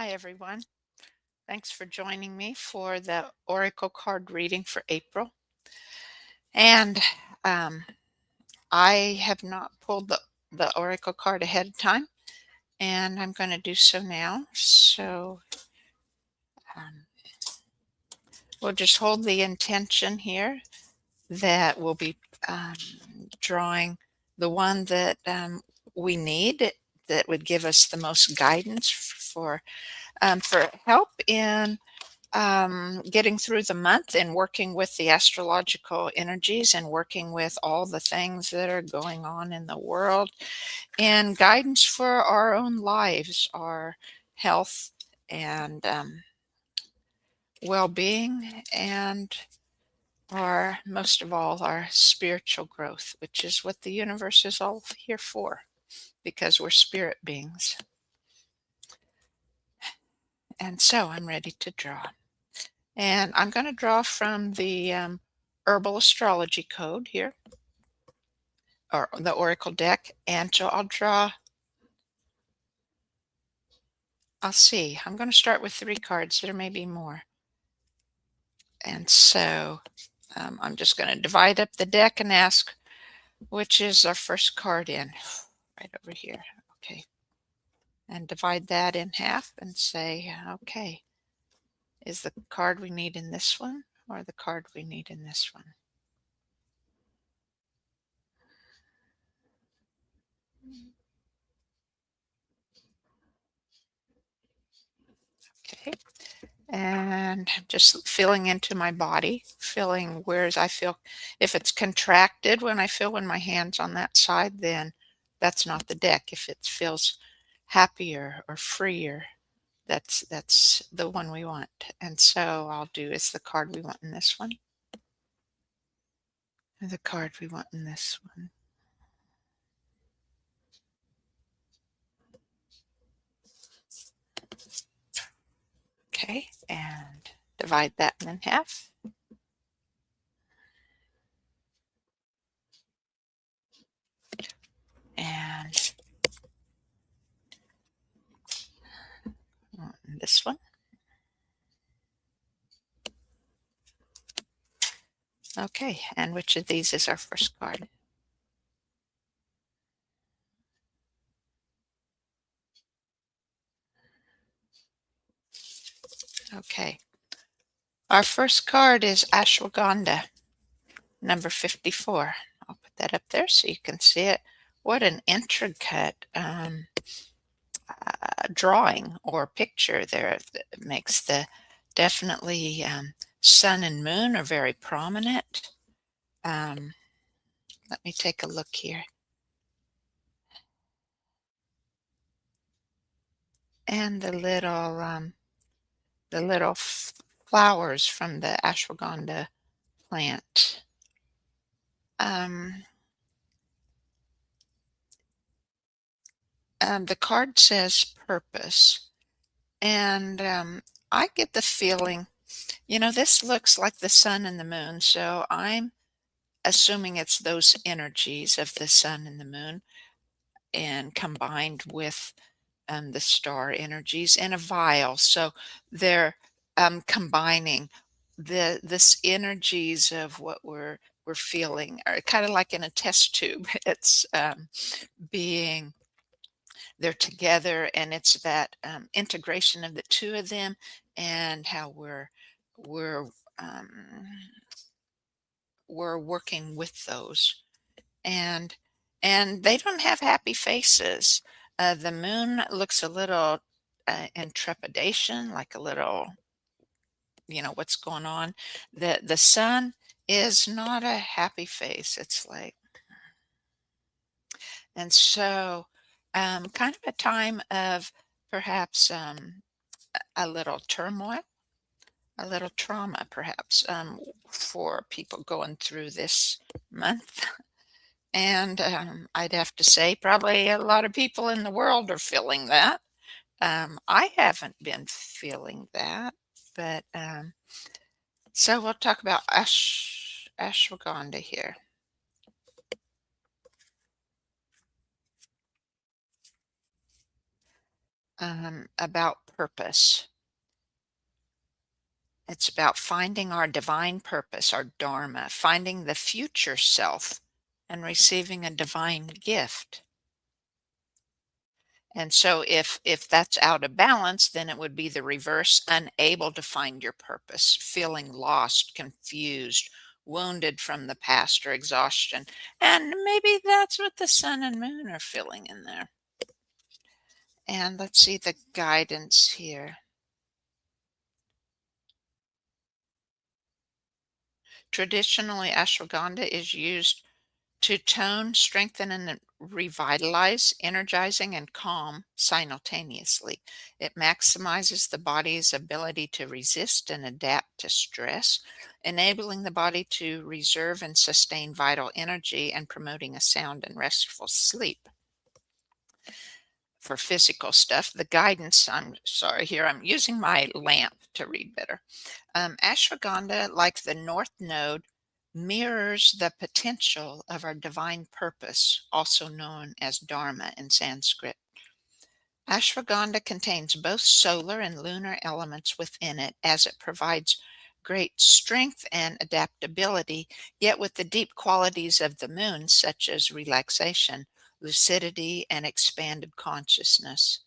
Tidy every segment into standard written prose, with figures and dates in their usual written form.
Hi, everyone. Thanks for joining me for the Oracle card reading for April. And um, I have not pulled the Oracle card ahead of time, and I'm going to do so now. So um, we'll just hold the intention here that we'll be um, drawing the one that we need that would give us the most guidance for help in getting through the month and working with the astrological energies and working with all the things that are going on in the world and guidance for our own lives, our health and well-being, and our most of all our spiritual growth, which is what the universe is all here for, because we're spirit beings. And so I'm ready to draw. And I'm going to draw from the herbal astrology code here, or the oracle deck. And so I'll see. I'm going to start with 3 cards. There may be more. And so I'm just going to divide up the deck and ask, which is our first card in? Right over here. Okay. And divide that in half and say, okay, is the card we need in this one or the card we need in this one? Okay. And just feeling into my body, feeling whereas I feel if it's contracted when my hand's on that side, then that's not the deck. If it feels happier or freer, that's the one we want. And so I'll do is the card we want in this one, and the card we want in this one. Okay, and divide that in half. And this one. Okay, and which of these is our first card? Okay. Our first card is ashwagandha, number 54. I'll put that up there so you can see it. What an intricate drawing or picture there that makes the definitely sun and moon are very prominent. Um, Let me take a look here. And the little flowers from the ashwagandha plant. Um, the card says purpose, and I get the feeling, this looks like the sun and the moon, so I'm assuming it's those energies of the sun and the moon and combined with the star energies in a vial. So they're combining this energies of what we're feeling, or kind of like in a test tube. It's being they're together, and it's that integration of the two of them, and how we're um, we're working with those, and they don't have happy faces. The moon looks a little in trepidation, like a little, what's going on. The sun is not a happy face. It's like, and so kind of a time of perhaps a little turmoil, a little trauma, perhaps for people going through this month. And I'd have to say, probably a lot of people in the world are feeling that. I haven't been feeling that, but so we'll talk about ashwagandha here. about purpose. It's about finding our divine purpose, our dharma, finding the future self, and receiving a divine gift. And so if that's out of balance, then it would be the reverse, unable to find your purpose, feeling lost, confused, wounded from the past, or exhaustion. And maybe that's what the sun and moon are feeling in there. And let's see the guidance here. Traditionally, ashwagandha is used to tone, strengthen, and revitalize, energizing, and calm simultaneously. It maximizes the body's ability to resist and adapt to stress, enabling the body to reserve and sustain vital energy and promoting a sound and restful sleep. For physical stuff, the guidance, I'm sorry, here I'm using my lamp to read better. Ashwagandha, like the North Node, mirrors the potential of our divine purpose, also known as Dharma in Sanskrit. Ashwagandha contains both solar and lunar elements within it, as it provides great strength and adaptability, yet with the deep qualities of the moon, such as relaxation, lucidity, and expanded consciousness.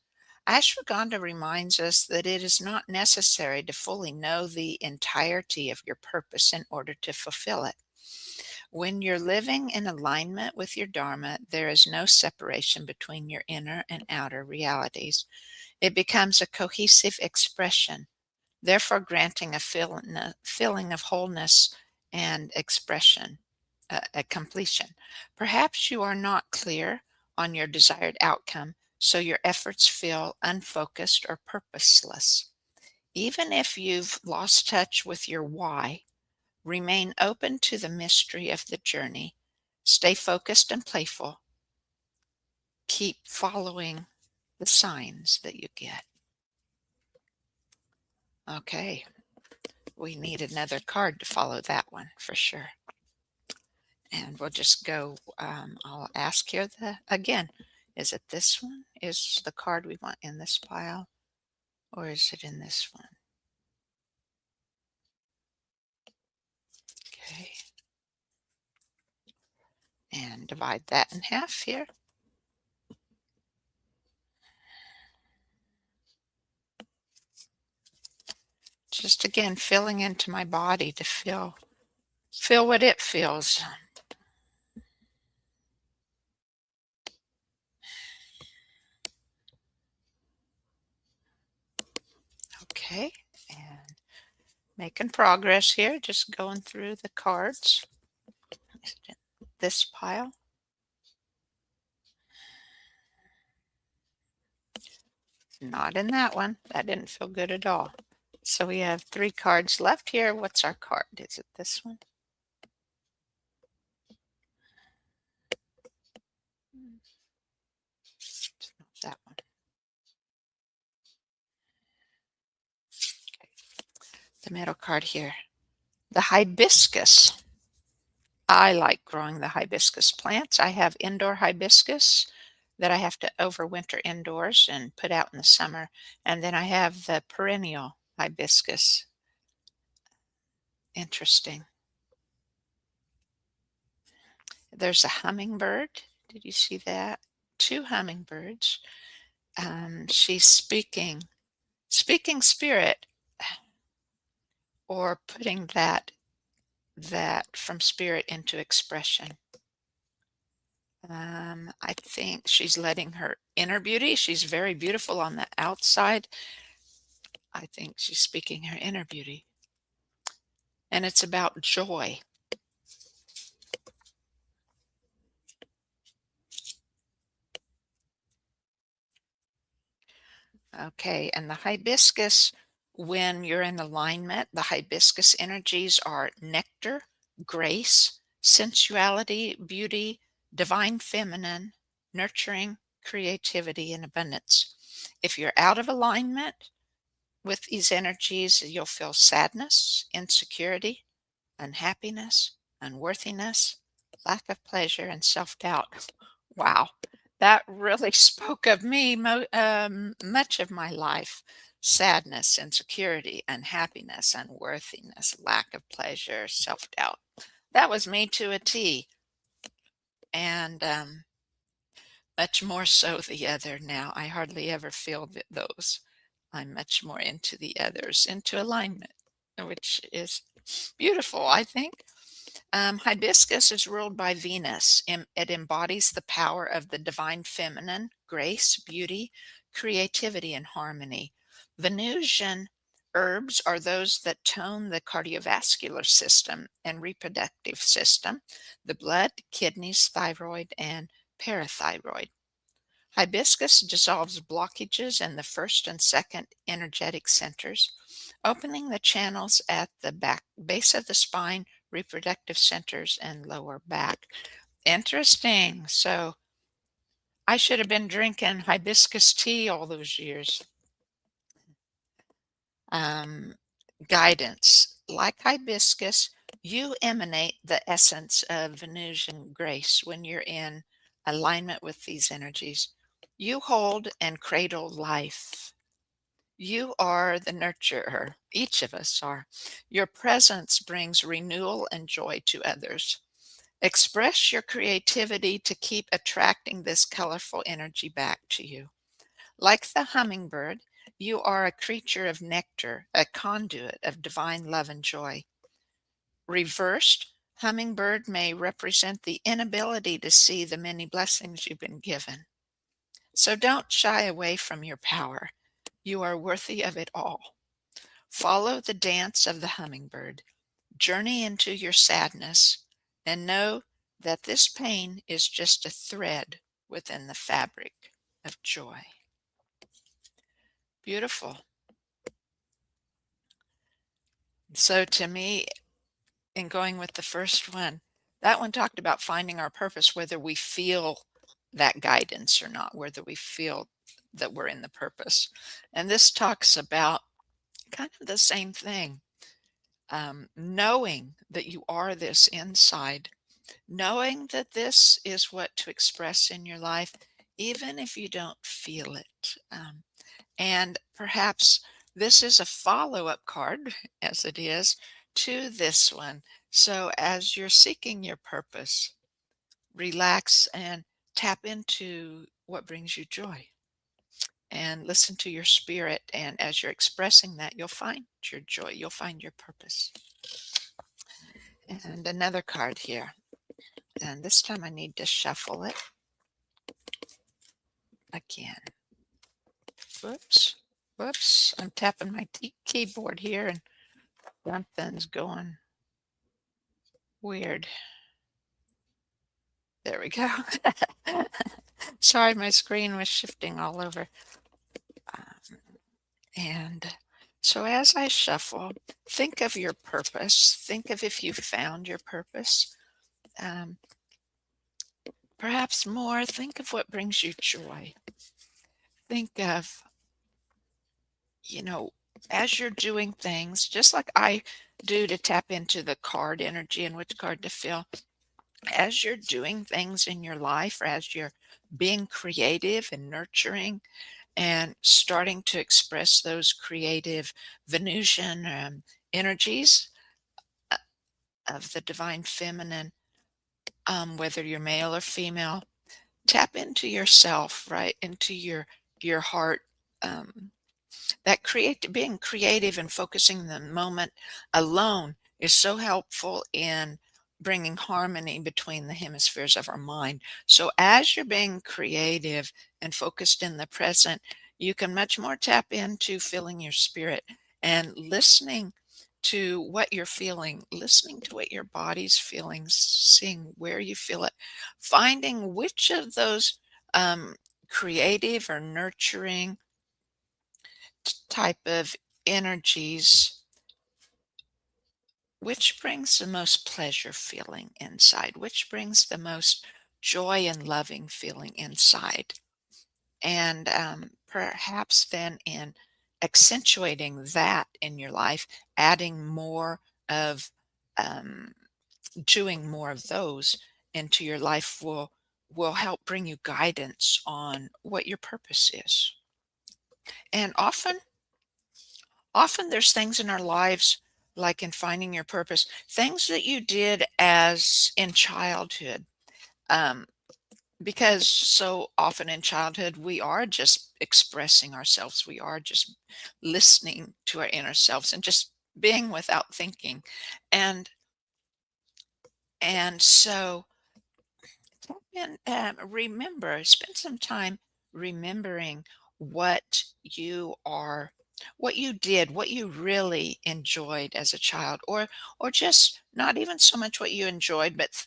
Ashwagandha reminds us that it is not necessary to fully know the entirety of your purpose in order to fulfill it. When you're living in alignment with your Dharma, there is no separation between your inner and outer realities. It becomes a cohesive expression, therefore granting a feeling of wholeness and expression, a completion. Perhaps you are not clear on your desired outcome, so your efforts feel unfocused or purposeless. Even if you've lost touch with your why, remain open to the mystery of the journey. Stay focused and playful. Keep following the signs that you get. Okay, we need another card to follow that one for sure. And we'll just go, I'll ask here again, is it this one? Is the card we want in this pile? Or is it in this one? Okay. And divide that in half here. Just again, feeling into my body to feel what it feels. Okay. And making progress here, just going through the cards. Is it in this pile? Not in that one. That didn't feel good at all. So we have 3 cards left here. What's our card? Is it this one? It's not that one. Okay. The middle card here. The hibiscus. I like growing the hibiscus plants. I have indoor hibiscus that I have to overwinter indoors and put out in the summer. And then I have the perennial hibiscus. Interesting. There's a hummingbird. Did you see that? 2 hummingbirds. She's speaking spirit, or putting that from spirit into expression. I think she's letting her inner beauty. She's very beautiful on the outside. I think she's speaking her inner beauty. And it's about joy. Okay, and the hibiscus, when you're in alignment, the hibiscus energies are nectar, grace, sensuality, beauty, divine feminine, nurturing, creativity, and abundance. If you're out of alignment with these energies, you'll feel sadness, insecurity, unhappiness, unworthiness, lack of pleasure, and self doubt. Wow, that really spoke of me much of my life. Sadness, insecurity, unhappiness, unworthiness, lack of pleasure, self-doubt. That was me to a T, and much more so the other now. I hardly ever feel those. I'm much more into the others, into alignment, which is beautiful, I think. Hibiscus is ruled by Venus. It embodies the power of the divine feminine, grace, beauty, creativity, and harmony. Venusian herbs are those that tone the cardiovascular system and reproductive system, the blood, kidneys, thyroid, and parathyroid. Hibiscus dissolves blockages in the first and second energetic centers, opening the channels at the base of the spine, reproductive centers, and lower back. Interesting. So I should have been drinking hibiscus tea all those years. Um, Guidance. Like hibiscus, you emanate the essence of Venusian grace when you're in alignment with these energies. You hold and cradle life. You are the nurturer. Each of us are. Your presence brings renewal and joy to others. Express your creativity to keep attracting this colorful energy back to you. Like the hummingbird, you are a creature of nectar, a conduit of divine love and joy. Reversed, hummingbird may represent the inability to see the many blessings you've been given. So don't shy away from your power. You are worthy of it all. Follow the dance of the hummingbird. Journey into your sadness and know that this pain is just a thread within the fabric of joy. Beautiful. So to me, in going with the first one, that one talked about finding our purpose, whether we feel that guidance or not, whether we feel that we're in the purpose. And this talks about kind of the same thing. Knowing that you are this inside, knowing that this is what to express in your life, even if you don't feel it. And perhaps this is a follow up card, as it is, to this one. So as you're seeking your purpose, relax and tap into what brings you joy and listen to your spirit. And as you're expressing that, you'll find your joy, you'll find your purpose. And another card here. And this time I need to shuffle it again. Whoops. Whoops. I'm tapping my keyboard here and something's going weird. There we go. Sorry, my screen was shifting all over. And so as I shuffle, think of your purpose. Think of if you found your purpose. Um, Perhaps more, think of what brings you joy. Think of, you know, as you're doing things, just like I do to tap into the card energy and which card to feel, as you're doing things in your life, or as you're being creative and nurturing and starting to express those creative Venusian energies uh, of the divine feminine, whether you're male or female, tap into yourself, right? Into your heart. That being creative and focusing the moment alone is so helpful in bringing harmony between the hemispheres of our mind. So as you're being creative and focused in the present, you can much more tap into feeling your spirit and listening to what you're feeling, listening to what your body's feeling, seeing where you feel it, finding which of those creative or nurturing type of energies, which brings the most pleasure feeling inside, which brings the most joy and loving feeling inside. And perhaps then in accentuating that in your life, adding more of, um, doing more of those into your life will help bring you guidance on what your purpose is. And often there's things in our lives, like in finding your purpose, things that you did as in childhood. Um, because so often in childhood, we are just expressing ourselves. We are just listening to our inner selves and just being without thinking. And so and remember, spend some time remembering what you are, what you did, what you really enjoyed as a child, or just not even so much what you enjoyed, but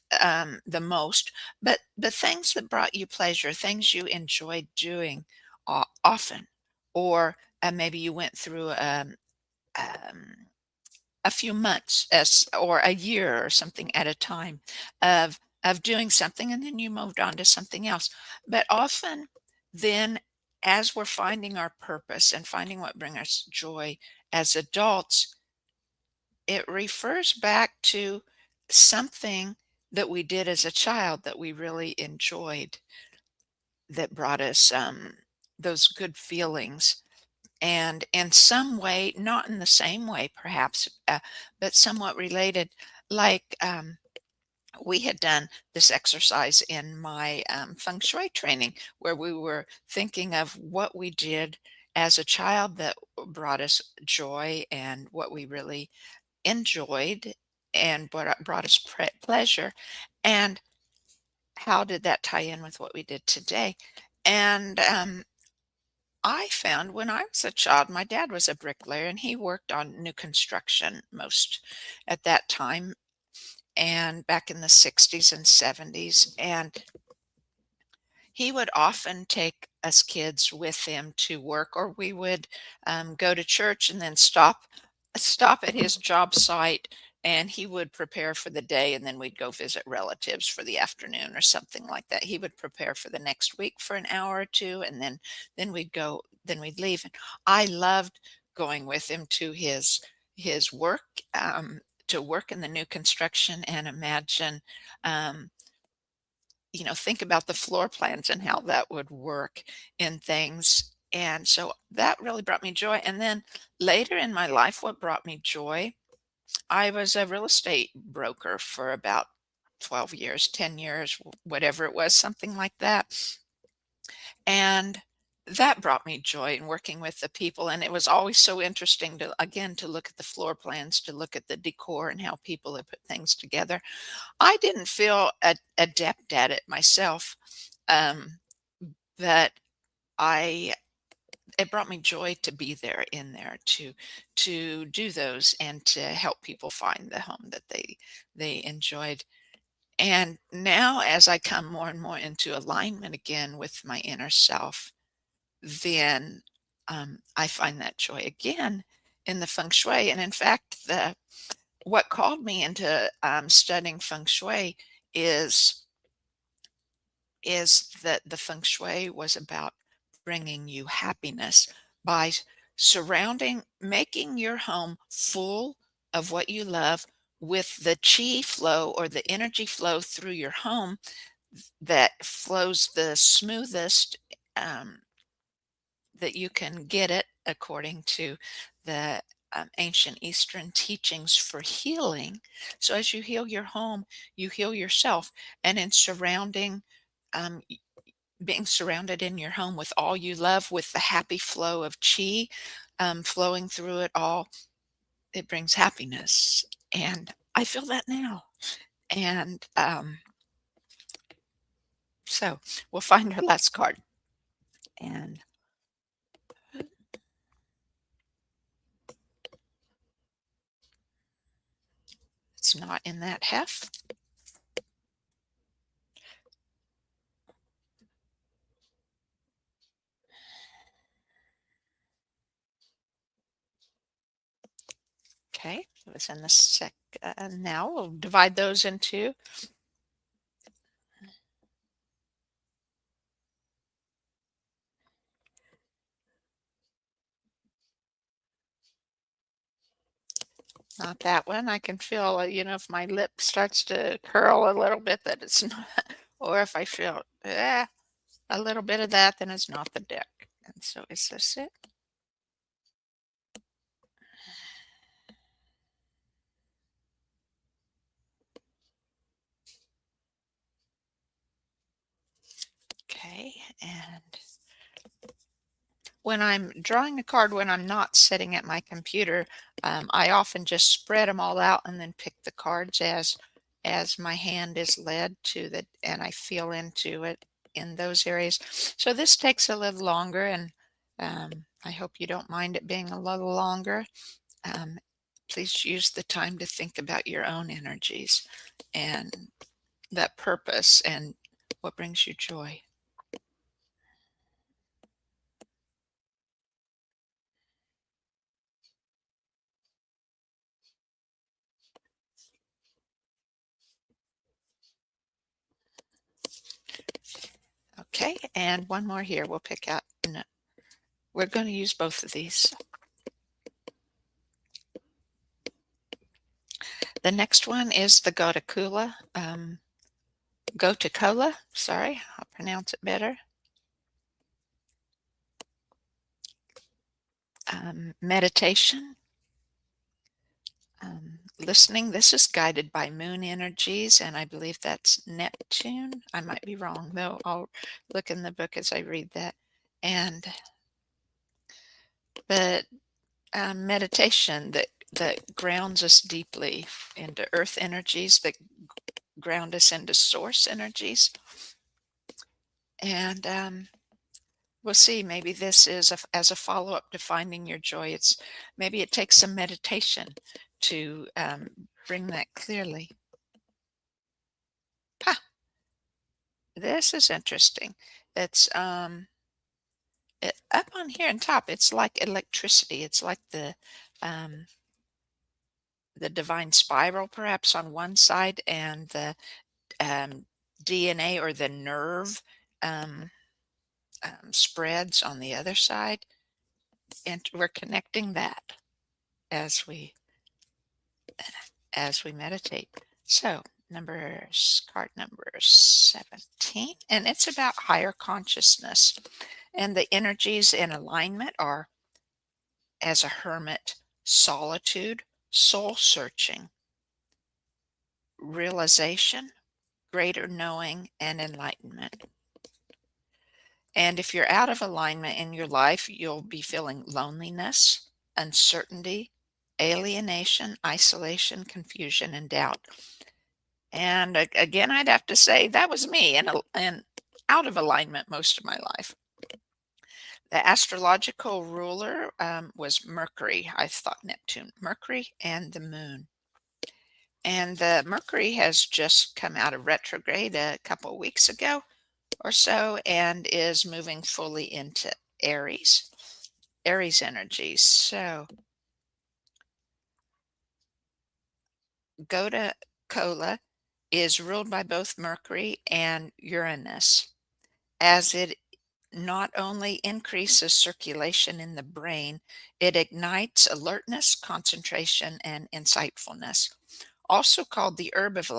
the most, but the things that brought you pleasure, things you enjoyed doing often, or maybe you went through um, a few months as or a year or something at a time of doing something, and then you moved on to something else. But often then, as we're finding our purpose and finding what brings us joy as adults, it refers back to something that we did as a child that we really enjoyed, that brought us those good feelings. And in some way, not in the same way perhaps, but somewhat related, like we had done this exercise in my feng shui training, where we were thinking of what we did as a child that brought us joy and what we really enjoyed and what brought us pleasure, and how did that tie in with what we did today. And I found when I was a child, my dad was a bricklayer and he worked on new construction most at that time, and back in the 60s and 70s. And he would often take us kids with him to work, or we would go to church and then stop at his job site, and he would prepare for the day, and then we'd go visit relatives for the afternoon or something like that. He would prepare for the next week for an hour or two, and then we'd leave. And I loved going with him to his work, to work in the new construction, and imagine, um, think about the floor plans and how that would work in things. And so that really brought me joy. And then later in my life, what brought me joy, I was a real estate broker for about 12 years, 10 years, whatever it was, something like that. And that brought me joy in working with the people. And it was always so interesting to, again, to look at the floor plans, to look at the decor and how people had put things together. I didn't feel adept at it myself, um, but I it brought me joy to be there in there to do those and to help people find the home that they enjoyed. And now, as I come more and more into alignment again with my inner self, then I find that joy again in the feng shui. And in fact, the what called me into studying feng shui is that the feng shui was about bringing you happiness by making your home full of what you love, with the chi flow or the energy flow through your home that flows the smoothest, um, that you can get it according to the ancient Eastern teachings for healing. So as you heal your home, you heal yourself. And in um, being surrounded in your home with all you love, with the happy flow of chi flowing through it all, it brings happiness. And I feel that now. And so we'll find our last card. And it's not in that heft. Okay, it was in the now we'll divide those into. Not that one. I can feel, if my lip starts to curl a little bit, that it's not, or if I feel Eh, a little bit of that, then it's not the deck. And so is this it? Okay, and when I'm drawing a card, when I'm not sitting at my computer, I often just spread them all out and then pick the cards as my hand is led to the, and I feel into it in those areas. So this takes a little longer, and I hope you don't mind it being a little longer. Um, please use the time to think about your own energies and that purpose and what brings you joy. Okay, and one more here. We'll pick out. No, we're going to use both of these. The next one is the Gotacola. Sorry, I'll pronounce it better. Meditation. Listening. This is guided by moon energies, and I believe that's Neptune. I might be wrong, though. I'll look in the book as I read that. And the meditation that grounds us deeply into earth energies, that ground us into source energies. And we'll see, maybe this is as a follow-up to finding your joy. Maybe it takes some meditation to bring that clearly. Ha! This is interesting. It's up on here on top. It's like electricity. It's like um, the divine spiral, perhaps on one side, and the um, DNA or the nerve um, spreads on the other side, and we're connecting that as we meditate. So card number 17, and it's about higher consciousness. And the energies in alignment are as a hermit, solitude, soul searching, realization, greater knowing, and enlightenment. And if you're out of alignment in your life, you'll be feeling loneliness, uncertainty, alienation, isolation, confusion, and doubt. And again, I'd have to say that was me, and out of alignment most of my life. The astrological ruler was Mercury. I thought Neptune, Mercury, and the moon. And the Mercury has just come out of retrograde a couple of weeks ago or so, and is moving fully into Aries energies. So Gota Cola is ruled by both Mercury and Uranus, as it not only increases circulation in the brain, it ignites alertness, concentration, and insightfulness. Also called the herb of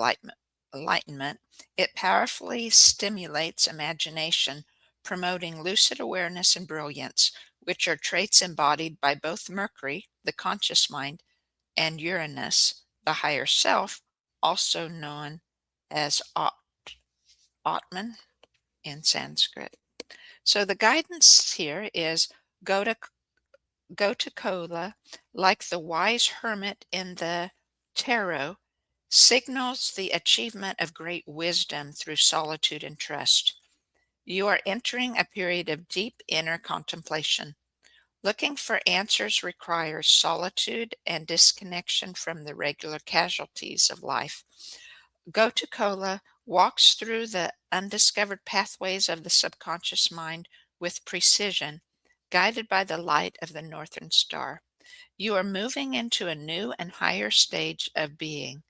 enlightenment, it powerfully stimulates imagination, promoting lucid awareness and brilliance, which are traits embodied by both Mercury, the conscious mind, and Uranus, the higher self, also known as Atman in Sanskrit. So the guidance here is go to Kola, like the wise hermit in the tarot, signals the achievement of great wisdom through solitude and trust. You are entering a period of deep inner contemplation. Looking for answers requires solitude and disconnection from the regular casualties of life. Gotakola walks through the undiscovered pathways of the subconscious mind with precision, guided by the light of the northern star. You are moving into a new and higher stage of being.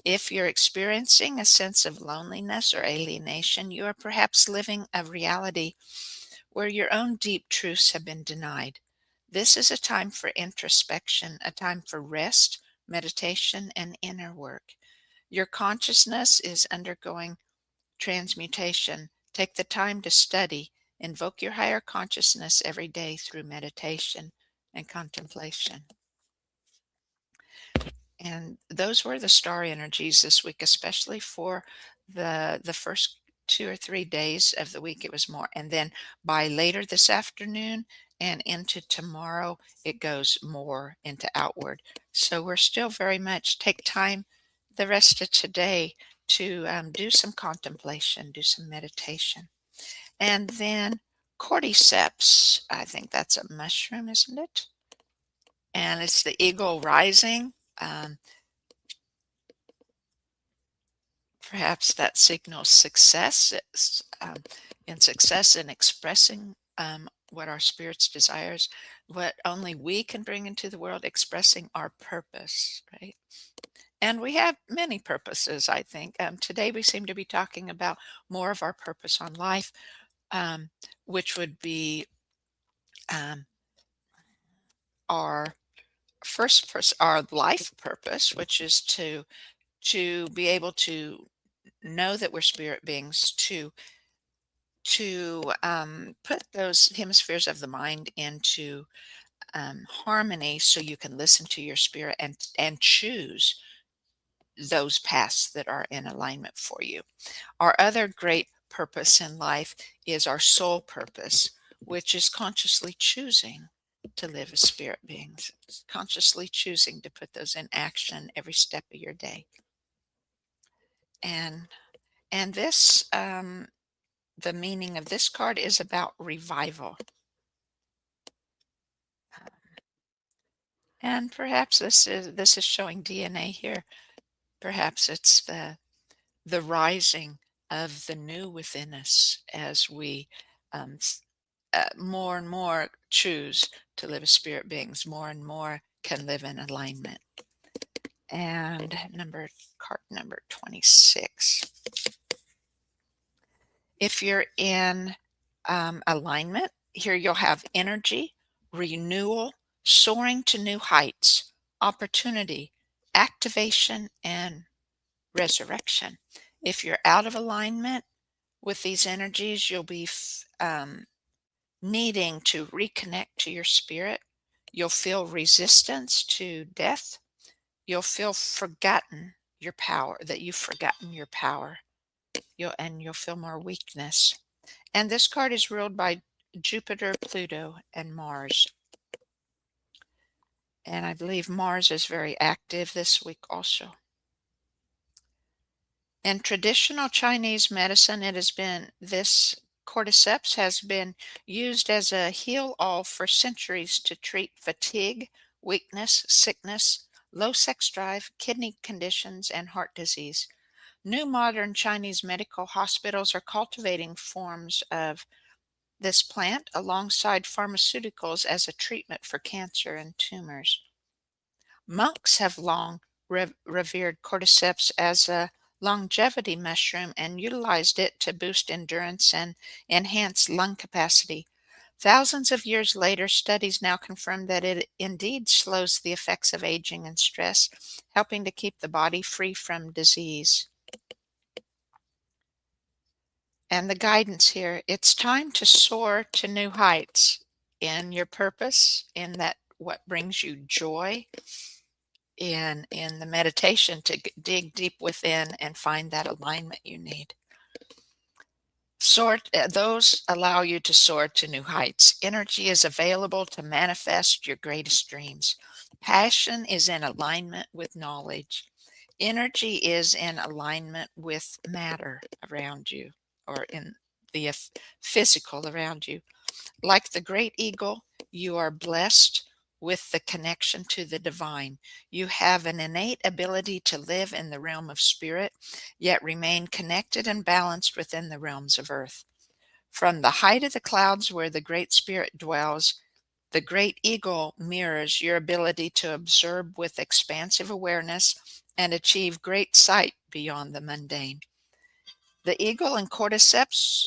If you're experiencing a sense of loneliness or alienation, you are perhaps living a reality where your own deep truths have been denied. This is a time for introspection, a time for rest, meditation, and inner work. Your consciousness is undergoing transmutation, Take the time to study. Invoke your higher consciousness every day through meditation and contemplation. And those were the star energies this week, especially for the first 2 or 3 days of the week. It was more, and then by later this afternoon and into tomorrow, it goes more into outward. So we're still very much take time the rest of today to do some contemplation, do some meditation, and then cordyceps. I think that's a mushroom, isn't it? And it's the eagle rising. Um, Perhaps that signals success success in expressing what our spirit's desires, what only we can bring into the world, expressing our purpose, right? And we have many purposes, I think. Today we seem to be talking about more of our purpose on life, um, which would be um, our our life purpose, which is to be able to know that we're spirit beings, to put those hemispheres of the mind into harmony, so you can listen to your spirit and choose those paths that are in alignment for you. Our other great purpose in life is our soul purpose, which is consciously choosing to live as spirit beings, consciously choosing to put those in action every step of your day. And this the meaning of this card is about revival. And perhaps this is showing DNA here. Perhaps it's the rising of the new within us as we more and more choose to live as spirit beings, more and more can live in alignment. And card number 26. If you're in alignment, here you'll have energy, renewal, soaring to new heights, opportunity, activation, and resurrection. If you're out of alignment with these energies, you'll be needing to reconnect to your spirit. You'll feel resistance to death. You'll feel forgotten your power, that you've forgotten your power. You'll feel more weakness. And this card is ruled by Jupiter, Pluto, and Mars. And I believe Mars is very active this week also. In traditional Chinese medicine, this cordyceps has been used as a heal-all for centuries to treat fatigue, weakness, sickness, low sex drive, kidney conditions, and heart disease. New modern Chinese medical hospitals are cultivating forms of this plant alongside pharmaceuticals as a treatment for cancer and tumors. Monks have long revered cordyceps as a longevity mushroom and utilized it to boost endurance and enhance lung capacity. Thousands of years later, studies now confirm that it indeed slows the effects of aging and stress, helping to keep the body free from disease. And the guidance here, it's time to soar to new heights in your purpose, in that what brings you joy, in the meditation to dig deep within and find that alignment you need. Those allow you to soar to new heights. Energy is available to manifest your greatest dreams. Passion is in alignment with knowledge. Energy is in alignment with matter around you, or in the physical around you. Like the great eagle, you are blessed with the connection to the divine. You have an innate ability to live in the realm of spirit, yet remain connected and balanced within the realms of earth. From the height of the clouds where the Great Spirit dwells, the great eagle mirrors your ability to observe with expansive awareness and achieve great sight beyond the mundane. The eagle and cordyceps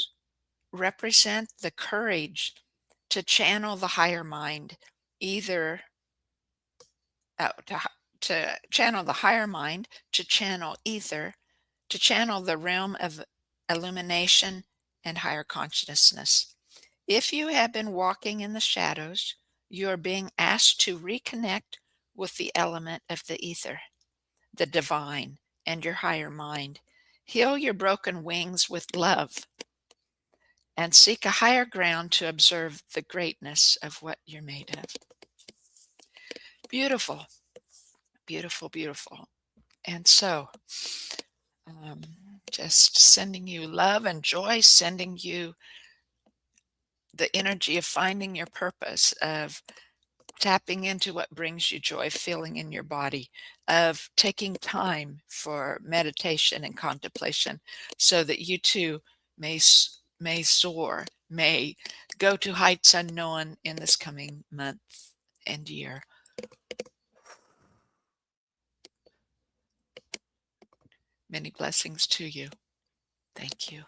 represent the courage to channel the higher mind, either to channel the higher mind, to channel ether, to channel the realm of illumination and higher consciousness. If you have been walking in the shadows, you are being asked to reconnect with the element of the ether, the divine, and your higher mind. Heal your broken wings with love and seek a higher ground to observe the greatness of what you're made of. Beautiful, beautiful, beautiful. And so, um, just sending you love and joy, sending you the energy of finding your purpose, of tapping into what brings you joy, feeling in your body, of taking time for meditation and contemplation so that you too may soar, may go to heights unknown in this coming month and year. Many blessings to you. Thank you.